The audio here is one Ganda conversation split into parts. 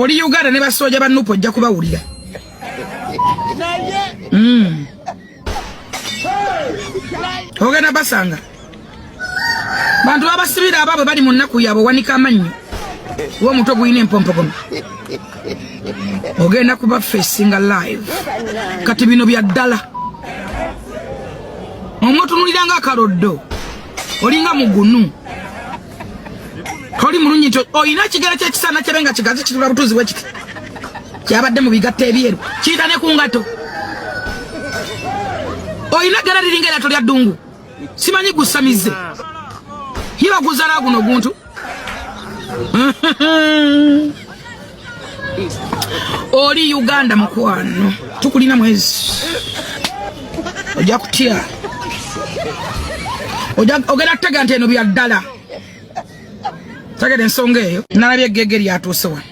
Oli Uganda ne basoja bannupo ojja kubawulira. Ogenda basanga. Bantu abasibira ababo bali mu nnaku yabo wanika amannyo. Wo muto gwine empompogoma. Ogenda kuba facinga live. Kati bino bya ddala. Omutunulira nga akaroddo. Olinga mugunu. Toli mulunyi nti oyina kigera ky'ekisana kyebenga kigazi kitula butuzi bwekiti. Kyabadde mu bigatta ebyeru. Kiyita ne ku ngato. Oyina gera liringa erato lya ddungu. Simanyi gusamize. Hiba guzala guno guntu. Oli Uganda mukwano. Tukulina mwezi. Ojja kutya. Ogenda tega nti eno bya ddala. Tagade ensonga eyo. Nalabye eggege lyatuuse wano.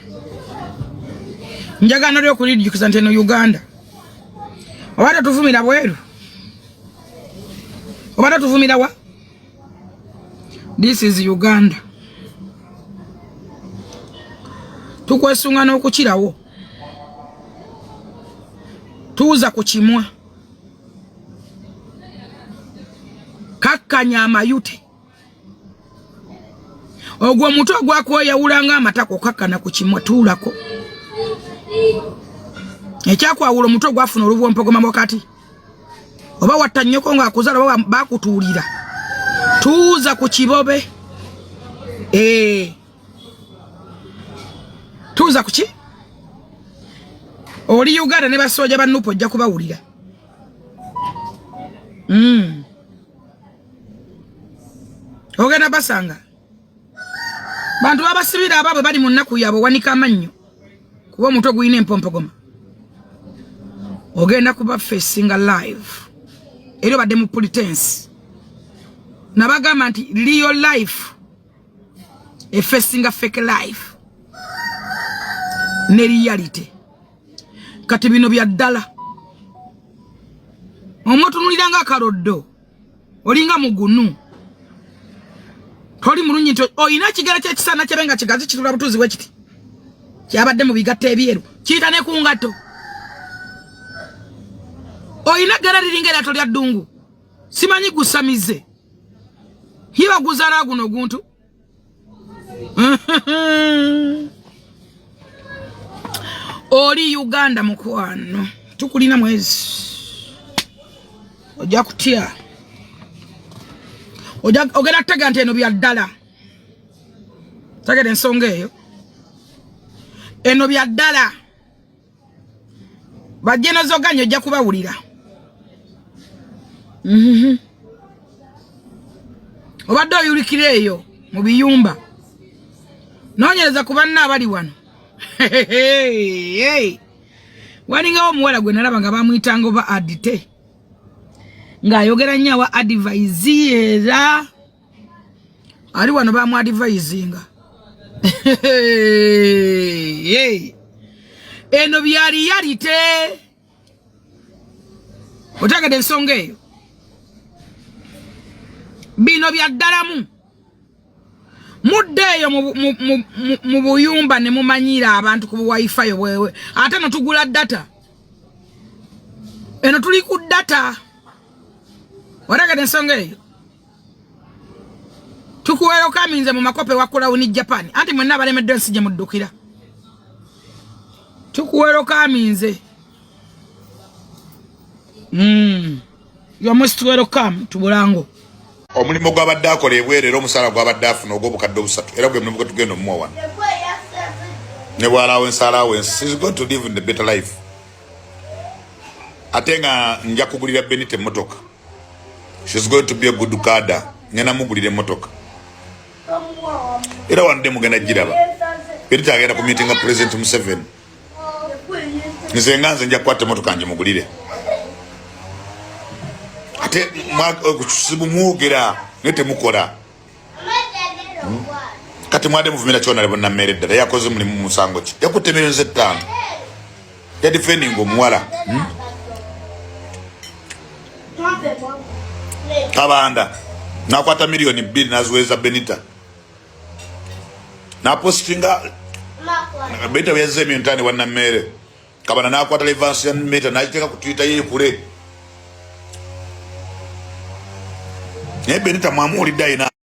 Njagala nalyo okulijjukiza nti eno Uganda. Obadde tuvumira bweru. Obadde tuvumira wa? This is Uganda. Tukwesunga n'okukirawo. Tuuza ku kimwa. Kakkanya amayute. Ogwo omuto ogwakweyawulanga amatako kakkana ku kimwa tuulako. Ekyakwawula omuto ogwafuna olubwompogoma wakati. Oba watta nnyoko ng'akuzala oba bakutuulira. Tuuza ku kibobe. Tuuza ku ki? Oli Uganda ne basoja bannupo ojja kubawulira. Ogenda basanga. Bantu abasibira ababo bali mu nnaku yabo wanika amannyo. Kuba omuto gwine empompogoma. Ogenda kuba facinga live. Ero badde mu pretense. Nabagamba nti real life. Facinga fake life. Ne reality. Kati bino bya ddala. Omutunulira nga akaroddo. Olinga mugunu. Toli mulunyi nti oyina kigera ky'ekisana kyebenga kigazi kitula butuzi bwekiti. Kyabadde mu bigatta ebyeru. Kiyita ne ku ngato. Oyina gera liringa erato lya ddungu. Simanyi gusamize. Hiba guzala guno guntu. Oli Uganda mukwano. Tukulina mwezi. Ojja kutya. Ogenda tega nti eno bya ddala. Tagade ensonga eyo. Eno bya ddala. Bajje nozoganya ojja kubawulira. Obadde oyulikira eyo mu biyumba. Noonyereza ku banna abali wano. Walingawo omuwala gwe nalaba nga bamuyitanga oba adite. Ng'ayogera nnyo awa advise era. Ali wano bamu advisinga. Eno byali yalite. Otegedde ensonga eyo. Bino bya ddalamu. Muddeeyo mu buyumba ne mumanyira abantu ku wifi wewe. Ate no tugula data. Eno tuli ku data. Otegedde ensonga eyo. Tukuweero kaminze mu makope wakula uni Japan. Anti mwenna balemedde nsije muddukira. Tukuweero kaminze. You are most welcome to Bulango. Omulimu gw'abadde akola ebweru era omusala gw'abadde afuna ogw'obukadde busatu era gwe mulimu gwe tugenda omuwa wano. Ne bw'alaawensi alaawensi is going to live in the better life. Ate nga nja kugulira Benita emmotoka. She's going to be a good kada. Ngena mugulira emmotoka. Era wande mugenda giraba. Benita agenda ku meeting nga President Museveni. Nze nganze nja kukwata emmotoka nje mugulire. Ate kusibu mwogera nete mukola. Kati mwade muvumira kyona lebo na mere ddala yakoze mulimu musango ki. Yakutemera nze ttano. Ya defending omuwala. Kabanda. Nakwata milioni 2 naziweza Benita. Na postinga Benita weze mintani wana mere. Kabana na kwa televansi ya meta na iteka kutuita ye kule. Benita mamuli dai na